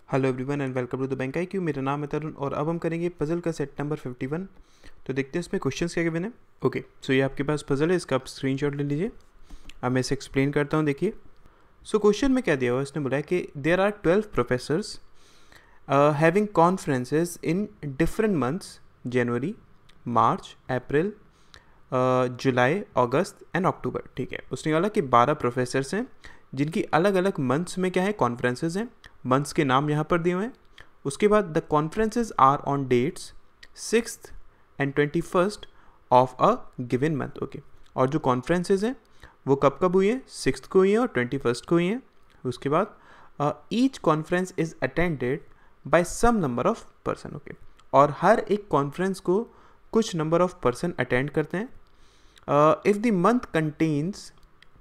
Hello everyone and welcome to the bank IQ। मेरा नाम है तरुण और अब हम करेंगे पजल का सेट नंबर 51। तो देखते हैं इसमें क्वेश्चंस क्या गिवन है। ओके, सो ये आपके पास पजल है, इसका आप स्क्रीनशॉट ले लीजिए। अब मैं इसे एक्सप्लेन करता हूँ। देखिए, सो क्वेश्चन में क्या दिया हुआ है, इसने बोला है कि there are 12 professors having conferences in different months, January, March, April, July, August and October. ठीक है, उसने बोला कि 12 प्रोफेसर्स हैं जिनकी अलग अलग मंथ्स में क्या है, कॉन्फ्रेंसेस हैं। मंथ्स के नाम यहाँ पर दिए हुए हैं। उसके बाद the conferences are on dates 6th and 21st of a given month. Okay, और जो कॉन्फ्रेंसेस हैं वो कब कब हुई है, 6th को हुई है और 21st को हुई है। उसके बाद each conference is attended by some number of person. Okay, और हर एक कॉन्फ्रेंस को कुछ नंबर ऑफ पर्सन अटेंड करते हैं। If the month contains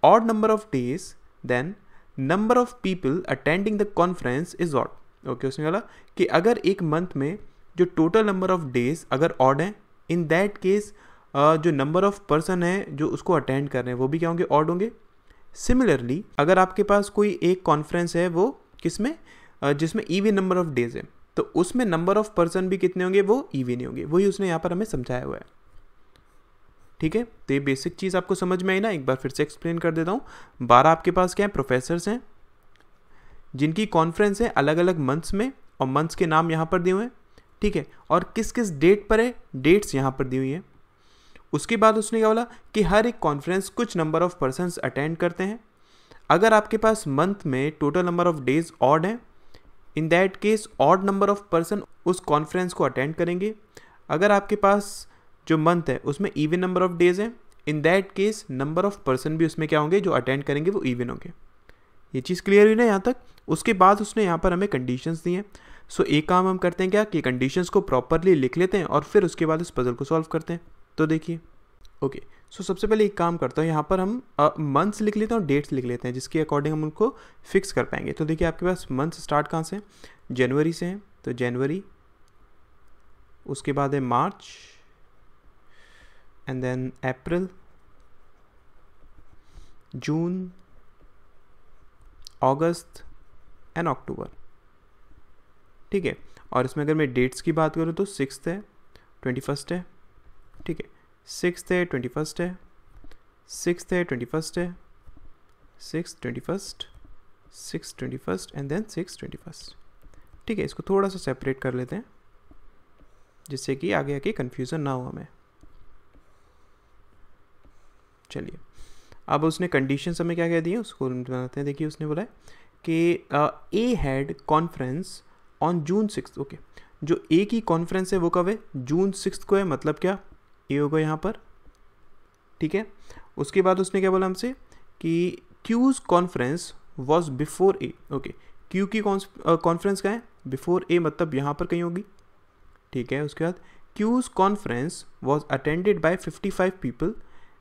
odd number of days then number of people attending the conference is odd. Okay, उसने बोला कि अगर एक मंथ में जो टोटल नंबर ऑफ डेज अगर ऑड है, इन दैट केस जो नंबर ऑफ पर्सन है जो उसको अटेंड कर रहे हैं वो भी क्या होंगे, ऑड होंगे। सिमिलरली अगर आपके पास कोई एक कॉन्फ्रेंस है वो किसमें, जिसमें इवन नंबर ऑफ डेज है, तो उसमें नंबर ऑफ पर्सन भी कितने होंगे, वो इवन ही होंगे। वही उसने यहाँ पर हमें समझाया हुआ है। ठीक है, तो ये बेसिक चीज़ आपको समझ में आई ना। एक बार फिर से एक्सप्लेन कर देता हूँ। 12 आपके पास क्या है, प्रोफेसर्स हैं जिनकी कॉन्फ्रेंस है अलग अलग मंथ्स में, और मंथ्स के नाम यहाँ पर दिए हुए हैं। ठीक है, और किस किस डेट पर है, डेट्स यहाँ पर दी हुई है। उसके बाद उसने क्या बोला कि हर एक कॉन्फ्रेंस कुछ नंबर ऑफ पर्सन्स अटेंड करते हैं। अगर आपके पास मंथ में total number of days odd है, in that case odd number of person उस कॉन्फ्रेंस को अटेंड करेंगे। अगर आपके पास जो मंथ है उसमें इवन नंबर ऑफ डेज है, in that case number of person भी उसमें क्या होंगे, जो अटेंड करेंगे वो इवन होंगे। ये चीज़ क्लियर हुई ना यहाँ तक। उसके बाद उसने यहाँ पर हमें कंडीशंस दी हैं। सो एक काम हम करते हैं क्या कि कंडीशंस को प्रॉपरली लिख लेते हैं और फिर उसके बाद इस पजल को सॉल्व करते हैं। तो देखिए, ओके, सो सबसे पहले एक काम करता हूँ, यहाँ पर हम मंथ्स लिख लेते हैं और डेट्स लिख लेते हैं, जिसके अकॉर्डिंग हम उनको फिक्स कर पाएंगे। तो देखिए, आपके पास मंथ स्टार्ट कहाँ से, जनवरी से है, तो जनवरी, उसके बाद है मार्च, and then April, June, August and October। ठीक है, और इसमें अगर मैं डेट्स की बात करूँ तो 6th है, 21st है। ठीक है, 6th है, 21st है, 6th है, 21st है, 6th, 21st, 6th, 21st and then 6th, 21st। ठीक है, इसको थोड़ा सा सेपरेट कर लेते हैं जिससे कि आगे आके कन्फ्यूज़न ना हो हमें। चलिए, अब उसने कंडीशंस हमें क्या क्या दिए उसको बनाते हैं। देखिए, उसने बोला है कि A had conference on June 6th। Okay, जो ए की कॉन्फ्रेंस है वो कब है, जून 6th को है, मतलब क्या, ए होगा यहाँ पर। ठीक है, उसके बाद उसने क्या बोला हमसे कि Q's conference was before A. Okay, Q की कॉन्फ्रेंस क्या है, बिफोर ए, मतलब यहाँ पर कहीं होगी। ठीक है, उसके बाद Q's conference was attended by 55 people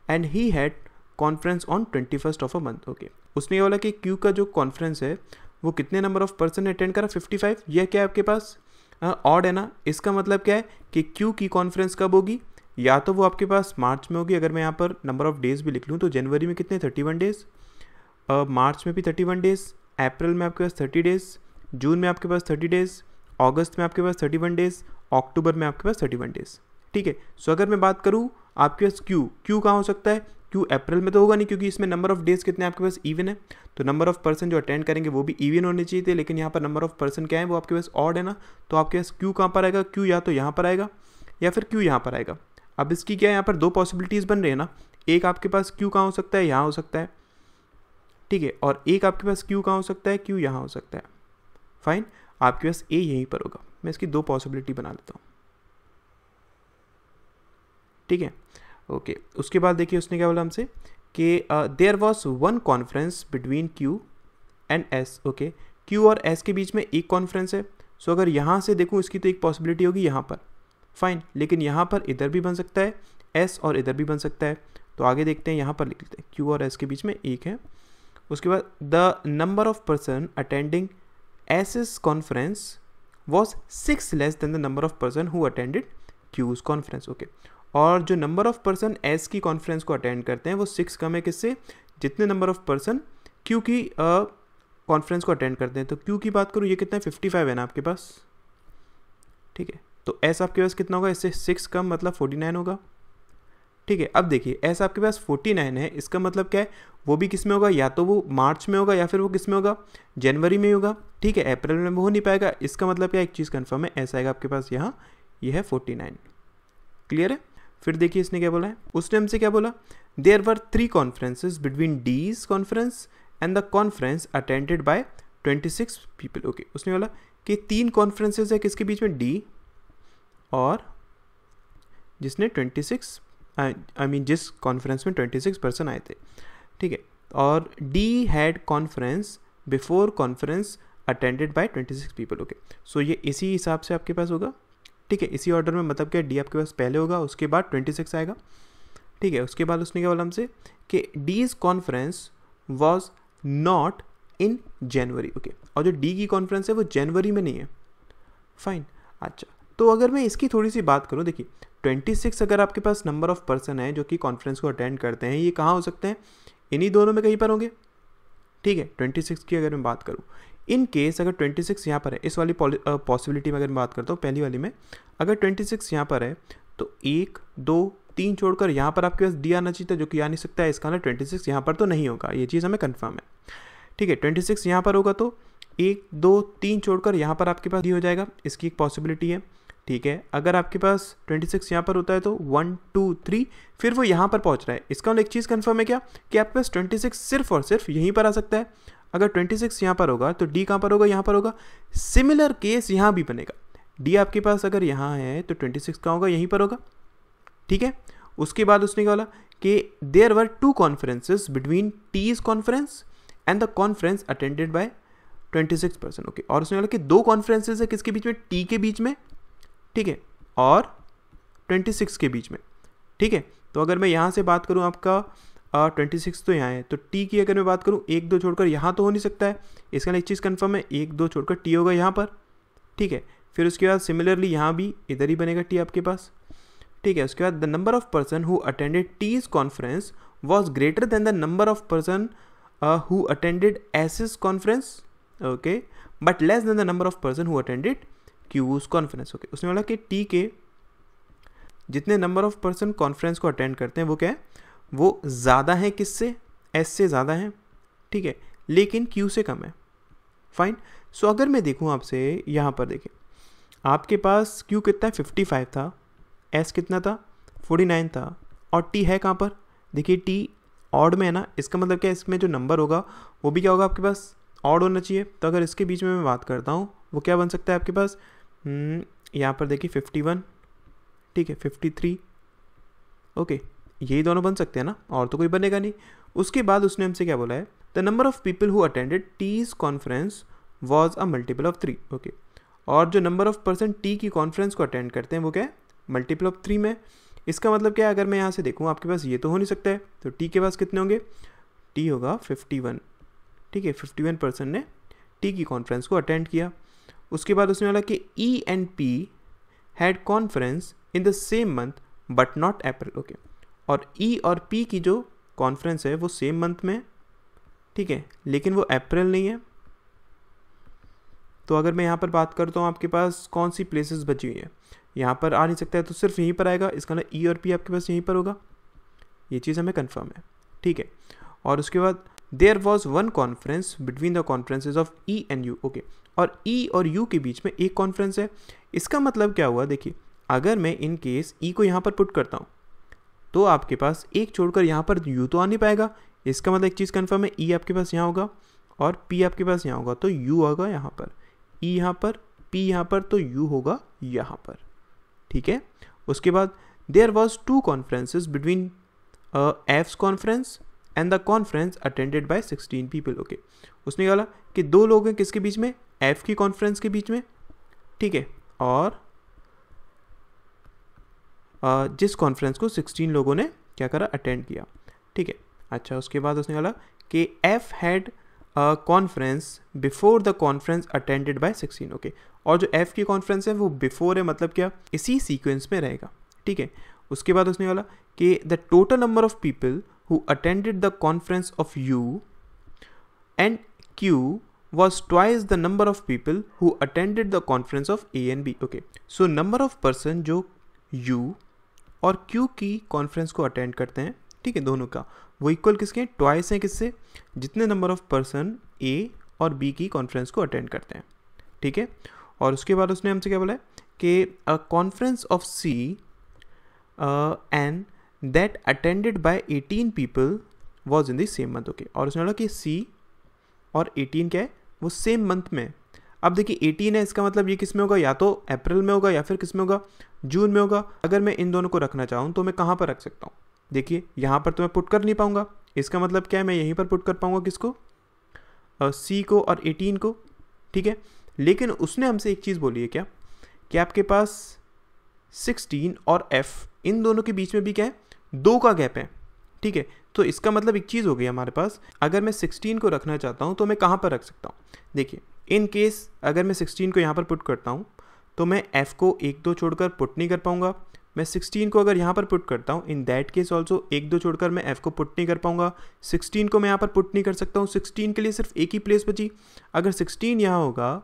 and he had conference on 21st of a month. Okay, उसने ये बोला कि क्यू का जो कॉन्फ्रेंस है वो कितने नंबर ऑफ पर्सन अटेंड करा, 55। यह क्या है आपके पास, ऑड है ना। इसका मतलब क्या है कि क्यू की कॉन्फ्रेंस कब होगी, या तो वो आपके पास मार्च में होगी। अगर मैं यहाँ पर नंबर ऑफ डेज भी लिख लूँ तो जनवरी में कितने, 31 डेज, मार्च में भी 31 डेज, अप्रैल में आपके पास 30 डेज, जून में आपके पास 30 डेज, अगस्त में आपके पास 31 डेज, अक्टूबर में आपके पास 31 डेज। ठीक है, सो अगर मैं बात करूँ आपके पास क्यू कहाँ हो सकता है, क्यू अप्रैल में तो होगा नहीं, क्योंकि इसमें नंबर ऑफ डेज कितने आपके पास, इवन है। तो नंबर ऑफ पर्सन जो अटेंड करेंगे वो भी इवन होने चाहिए थे, लेकिन यहाँ पर नंबर ऑफ पर्सन क्या है, वो आपके पास ऑड है ना। तो आपके पास क्यू कहाँ पर आएगा, क्यू या तो यहाँ पर आएगा या फिर क्यू यहाँ पर आएगा। अब इसकी क्या है, यहाँ पर दो पॉसिबिलिटीज़ बन रही है ना। एक आपके पास क्यू कहाँ हो सकता है, यहाँ हो सकता है। ठीक है, और एक आपके पास क्यू कहाँ हो सकता है, क्यू यहाँ हो सकता है। फाइन, आपके पास ए यहीं पर होगा। मैं इसकी दो पॉसिबिलिटी बना देता हूँ। ठीक है, ओके, उसके बाद देखिए उसने क्या बोला हमसे कि there was one conference between Q and S. Okay, Q और एस के बीच में एक कॉन्फ्रेंस है। सो अगर यहाँ से देखूँ इसकी तो एक पॉसिबिलिटी होगी यहाँ पर, फाइन, लेकिन यहाँ पर इधर भी बन सकता है एस और इधर भी बन सकता है। तो आगे देखते हैं, यहाँ पर लिख लेते हैं क्यू और एस के बीच में एक है। उसके बाद the number of person attending S conference was 6 less than the number of person who attended Q's conference. Okay, और जो नंबर ऑफ पर्सन एस की कॉन्फ्रेंस को अटेंड करते हैं वो 6 कम है किससे, जितने नंबर ऑफ पर्सन क्यू की कॉन्फ्रेंस को अटेंड करते हैं। तो क्यू की बात करूँ, ये कितना है 55 है ना आपके पास, ठीक है। तो एस आपके पास कितना होगा, इससे 6 कम मतलब 49 होगा, ठीक है। अब देखिए एस आपके पास 49 है, इसका मतलब क्या है, वो भी किस में होगा, या तो वो मार्च में होगा या फिर वो किस में होगा, जनवरी में होगा, ठीक है। अप्रैल में वो हो नहीं पाएगा। इसका मतलब क्या, एक चीज़ कन्फर्म है, ऐसा आएगा आपके पास यहाँ, ये है 49। क्लियर है। फिर देखिए इसने क्या बोला है, उसने हमसे क्या बोला, there were 3 conferences between D's conference and the conference attended by 26 people. Okay, उसने बोला कि 3 कॉन्फ्रेंसेज है किसके बीच में, डी और जिसने 26 जिस कॉन्फ्रेंस में 26 पर्सन आए थे, ठीक है। और D had conference before conference attended by 26 people. Okay, so ये इसी हिसाब से आपके पास होगा, ठीक है, इसी ऑर्डर में, मतलब क्या डी आपके पास पहले होगा, उसके बाद 26 आएगा, ठीक है। उसके बाद उसने क्या बोला हमसे कि D's conference was not in January. Okay, और जो डी की कॉन्फ्रेंस है वो जनवरी में नहीं है, फाइन। अच्छा, तो अगर मैं इसकी थोड़ी सी बात करूँ, देखिए 26 अगर आपके पास नंबर ऑफ पर्सन है जो कि कॉन्फ्रेंस को अटेंड करते हैं, ये कहाँ हो सकते हैं, इन्हीं दोनों में कहीं पर होंगे, ठीक है। 26 की अगर मैं बात करूँ, इन केस अगर 26 यहाँ पर है, इस वाली पॉसिबिलिटी में अगर मैं बात करता हूँ, पहली वाली में अगर 26 यहाँ पर है तो 1 2 3 छोड़कर यहाँ पर आपके पास डी आना चाहिए था, जो कि आ नहीं सकता है। इसका ना 26 यहाँ पर तो नहीं होगा, ये चीज़ हमें कन्फर्म है, ठीक है। 26 यहाँ पर होगा तो 1 2 3 छोड़कर यहाँ पर आपके पास डी हो जाएगा, इसकी एक पॉसिबिलिटी है, ठीक है। अगर आपके पास 26 यहाँ पर होता है तो 1 2 3 फिर वो यहाँ पर पहुँच रहा है, इसका एक चीज़ कन्फर्म है क्या, कि आपके पास 26 सिर्फ और सिर्फ यहीं पर आ सकता है। अगर 26 यहाँ पर होगा तो डी कहाँ पर होगा, यहाँ पर होगा। सिमिलर केस यहाँ भी बनेगा, डी आपके पास अगर यहाँ है तो 26 कहाँ होगा, यहीं पर होगा, ठीक है। उसके बाद उसने क्या बोला कि there were 2 conferences between T's conference and the conference attended by 26 person. Okay, और उसने बोला कि 2 कॉन्फ्रेंसेस है किसके बीच में, टी के बीच में, ठीक है, और 26 के बीच में, ठीक है। तो अगर मैं यहाँ से बात करूँ आपका 26 तो यहाँ है, तो टी की अगर मैं बात करूँ 1 2 छोड़कर यहाँ तो हो नहीं सकता है, इसका एक चीज़ कन्फर्म है, 1 2 छोड़कर टी होगा यहाँ पर, ठीक है। फिर उसके बाद सिमिलरली यहाँ भी इधर ही बनेगा टी आपके पास, ठीक है। उसके बाद the number of person who attended T's conference was greater than the number of person who attended SS conference, okay, but less than the number of person who attended Q's conference. Okay, उसने बोला कि T के जितने number of person conference को attend करते हैं वो क्या है, वो ज़्यादा है किससे, एस से ज़्यादा है, ठीक है, लेकिन क्यू से कम है, फाइन। सो अगर मैं देखूँ आपसे यहाँ पर देखिए, आपके पास क्यू कितना है 55 था, एस कितना था 49 था, और टी है कहाँ पर, देखिए टी ऑड में है ना, इसका मतलब क्या है, इसमें जो नंबर होगा वो भी क्या होगा आपके पास, ऑड होना चाहिए। तो अगर इसके बीच में मैं बात करता हूँ वो क्या बन सकता है आपके पास, यहाँ पर देखिए 51, ठीक है, 53, ओके, यही दोनों बन सकते हैं ना, और तो कोई बनेगा नहीं। उसके बाद उसने हमसे क्या बोला है, the number of people who attended T's conference was a multiple of 3। Okay, और जो नंबर ऑफ पर्सन टी की कॉन्फ्रेंस को अटेंड करते हैं वो क्या है, मल्टीपल ऑफ 3 में। इसका मतलब क्या है, अगर मैं यहाँ से देखूँ आपके पास ये तो हो नहीं सकता है, तो टी के पास कितने होंगे, टी होगा 51, ठीक है, 51 पर्सन ने टी की कॉन्फ्रेंस को अटेंड किया। उसके बाद उसने बोला कि E and P had conference in the same month but not April. Okay, और ई और पी की जो कॉन्फ्रेंस है वो सेम मंथ में, ठीक है, लेकिन वो अप्रैल नहीं है। तो अगर मैं यहाँ पर बात करता हूँ आपके पास कौन सी प्लेसेस बची हुई है, यहाँ पर आ नहीं सकता है तो सिर्फ यहीं पर आएगा, इसका मतलब ई और पी आपके पास यहीं पर होगा, ये चीज़ हमें कंफर्म है, ठीक है। और उसके बाद there was 1 conference between the conferences of E and U. Okay, और ई और यू के बीच में एक कॉन्फ्रेंस है। इसका मतलब क्या हुआ, देखिए अगर मैं इन केस ई को यहाँ पर पुट करता हूँ तो आपके पास एक छोड़कर यहाँ पर यू तो आ नहीं पाएगा, इसका मतलब एक चीज़ कंफर्म है, ई आपके पास यहाँ होगा और पी आपके पास यहाँ होगा, तो यू होगा यहाँ पर, ई यहाँ पर, पी यहाँ पर, तो यू होगा यहाँ पर, ठीक है। उसके बाद there was 2 conferences between F's conference and the conference attended by 16 people. Okay, उसने बोला कि 2 लोग हैं किसके बीच में, एफ की कॉन्फ्रेंस के बीच में, ठीक है, और जिस कॉन्फ्रेंस को 16 लोगों ने क्या करा, अटेंड किया, ठीक है। अच्छा, उसके बाद उसने बोला कि F had conference before the conference attended by 16। Okay, और जो एफ की कॉन्फ्रेंस है वो बिफोर है, मतलब क्या, इसी सीक्वेंस में रहेगा, ठीक है। उसके बाद उसने बोला कि the total number of people who attended the conference of you and Q was twice the number of people who attended the conference of A and B. Okay, so number of person जो U और Q की conference को attend करते हैं, ठीक है, दोनों का वो इक्वल किसके हैं, ट्वाइस हैं किससे, जितने नंबर ऑफ पर्सन A और B की कॉन्फ्रेंस को अटेंड करते हैं, ठीक है। और उसके बाद उसने हमसे क्या बोला है कि a conference of C and that attended by 18 people was in the same month. Okay, और उसने बोला कि C और 18 क्या है, वो सेम मंथ में। अब देखिए 18 है, इसका मतलब ये किस में होगा, या तो अप्रैल में होगा या फिर किस में होगा, जून में होगा। अगर मैं इन दोनों को रखना चाहूँ तो मैं कहाँ पर रख सकता हूँ, देखिए यहाँ पर तो मैं पुट कर नहीं पाऊँगा, इसका मतलब क्या है, मैं यहीं पर पुट कर पाऊँगा किसको, सी को और 18 को, ठीक है। लेकिन उसने हमसे एक चीज़ बोली है क्या, कि आपके पास 16 और F इन दोनों के बीच में भी क्या है, 2 का गैप है, ठीक है। तो इसका मतलब एक चीज़ हो गई हमारे पास, अगर मैं 16 को रखना चाहता हूँ तो मैं कहाँ पर रख सकता हूँ, देखिए इन केस अगर मैं 16 को यहाँ पर पुट करता हूँ तो मैं F को 1-2 छोड़कर पुट नहीं कर पाऊँगा। मैं 16 को अगर यहाँ पर पुट करता हूँ, इन दैट केस ऑल्सो 1-2 छोड़कर मैं F को पुट नहीं कर पाऊँगा। 16 को मैं यहाँ पर पुट नहीं कर सकता हूँ, 16 के लिए सिर्फ एक ही प्लेस बची। अगर 16 यहाँ होगा,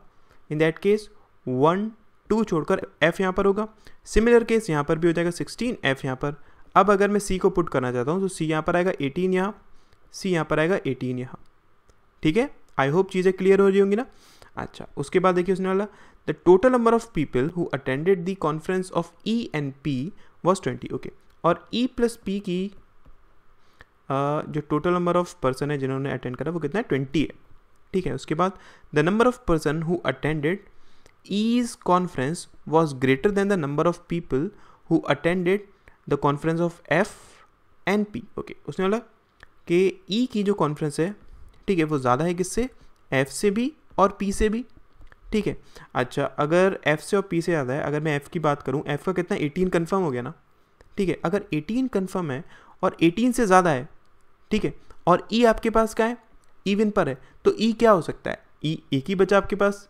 इन दैट केस 1-2 छोड़कर F यहाँ पर होगा। सिमिलर केस यहाँ पर भी हो जाएगा, 16 F यहाँ पर। अब अगर मैं C को पुट करना चाहता हूँ तो C यहाँ पर आएगा 18 यहाँ, C यहाँ पर आएगा 18 यहाँ, ठीक है। आई होप चीज़ें क्लियर हो रही होंगी ना। अच्छा, उसके बाद देखिए उसने वाला the total number of people who attended the conference of E and P was 20। Okay, और E प्लस P की जो टोटल नंबर ऑफ पर्सन है जिन्होंने अटेंड करा वो कितना है, 20 है, ठीक है। उसके बाद the number of person who attended E's conference was greater than the number of people who attended the conference of F and P। Okay, उसने बोला कि E की जो कॉन्फ्रेंस है, ठीक है, वो ज़्यादा है किससे, F से भी और P से भी, ठीक है। अच्छा, अगर F से और P से ज़्यादा है, अगर मैं F की बात करूँ, F का कितना 18 कन्फर्म हो गया ना, ठीक है। अगर 18 कन्फर्म है और 18 से ज़्यादा है, ठीक है, और E आपके पास क्या है, इवन पर है, तो E क्या हो सकता है, E एक ही बचा आपके पास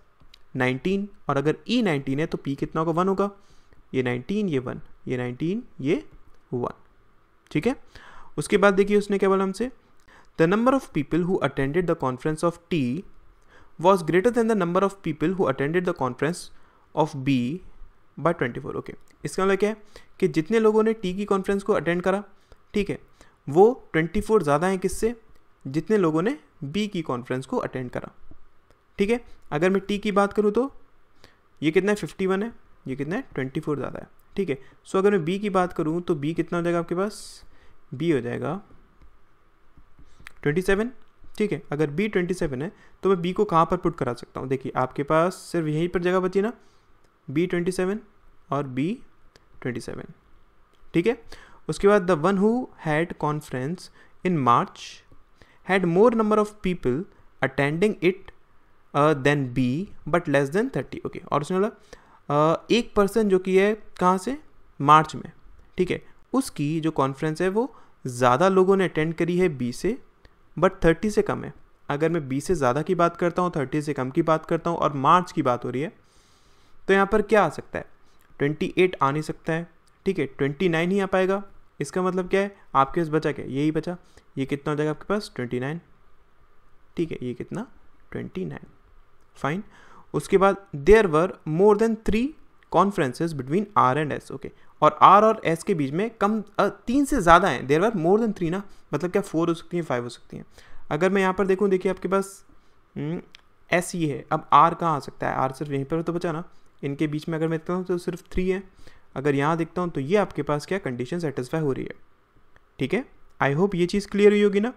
19, और अगर E 19 है तो P कितना होगा, 1 होगा। ये 19 ये 1, ये 19 ये 1, ठीक है। उसके बाद देखिए उसने क्या बोला हमसे, the number of people who attended the conference of T was greater than the number of people who attended the conference of B by 24। Okay, इसका मतलब क्या है कि जितने लोगों ने T की कॉन्फ्रेंस को अटेंड करा, ठीक है, वो 24 ज़्यादा है किससे, जितने लोगों ने B की कॉन्फ्रेंस को अटेंड करा, ठीक है। अगर मैं T की बात करूँ तो ये कितना है, 51 है, ये कितना है, 24 ज़्यादा है, ठीक है। सो अगर मैं B की बात करूँ तो B कितना हो जाएगा आपके पास, B हो जाएगा 27, ठीक है। अगर B 27 है तो मैं B को कहाँ पर पुट करा सकता हूँ, देखिए आपके पास सिर्फ यहीं पर जगह बची ना, B 27 और B 27, ठीक है। उसके बाद the one who had conference in March had more number of people attending it than B but less than 30। Okay, और उसने बोला एक पर्सन जो कि है कहाँ से, मार्च में, ठीक है, उसकी जो कॉन्फ्रेंस है वो ज़्यादा लोगों ने अटेंड करी है B से, बट 30 से कम है। अगर मैं B से ज़्यादा की बात करता हूँ, 30 से कम की बात करता हूँ, और मार्च की बात हो रही है, तो यहाँ पर क्या आ सकता है, 28 आ नहीं सकता है, ठीक है, 29 ही आ पाएगा। इसका मतलब क्या है, आपके पास बचा क्या, यही बचा, ये कितना हो जाएगा आपके पास 29, ठीक है, ये कितना 29, फाइन। उसके बाद there were more than 3 conferences between R and S। Okay, और R और S के बीच में कम 3 से ज़्यादा हैं, देयर वर मोर देन 3 ना, मतलब क्या 4 हो सकती हैं, 5 हो सकती हैं। अगर मैं यहाँ पर देखूँ, देखिए आपके पास S ये है, अब R कहाँ आ सकता है, R सिर्फ यहीं पर तो बचा ना, इनके बीच में अगर मैं देखता हूँ तो सिर्फ 3 है। अगर यहाँ देखता हूँ तो ये आपके पास क्या कंडीशन सेटिस्फाई हो रही है, ठीक है। आई होप ये चीज़ क्लियर हुई होगी ना।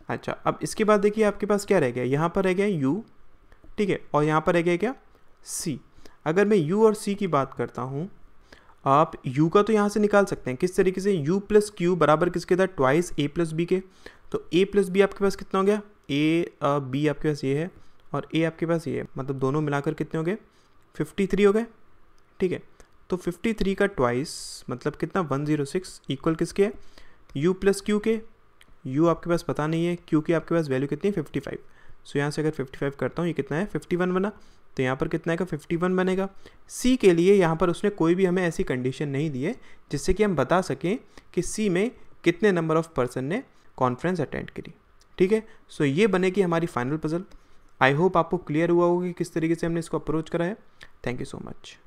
अच्छा, अब इसके बाद देखिए आपके पास क्या रह गया, यहाँ पर रह गया U, ठीक है, और यहाँ पर रह गया क्या, C। अगर मैं U और C की बात करता हूँ, आप U का तो यहाँ से निकाल सकते हैं किस तरीके से, U प्लस Q बराबर किसके था, ट्वाइस A प्लस B के। तो A प्लस B आपके पास कितना हो गया, B आपके पास ये है और A आपके पास ये है, मतलब दोनों मिलाकर कितने हो गए, 53 हो गए, ठीक है। तो 53 का ट्वाइस मतलब कितना, 106 इक्वल किसके है, U प्लस Q के। U आपके पास पता नहीं है, Q की आपके पास वैल्यू कितनी है, 55। सो यहाँ से अगर 55 करता हूँ, ये कितना है, 51 बना, तो यहाँ पर कितना आएगा, 51 बनेगा। C के लिए यहाँ पर उसने कोई भी हमें ऐसी कंडीशन नहीं दी है जिससे कि हम बता सकें कि C में कितने नंबर ऑफ पर्सन ने कॉन्फ्रेंस अटेंड करी, ठीक है। सो ये बनेगी हमारी फाइनल पजल। आई होप आपको क्लियर हुआ होगा कि किस तरीके से हमने इसको अप्रोच करा है। Thank you so much.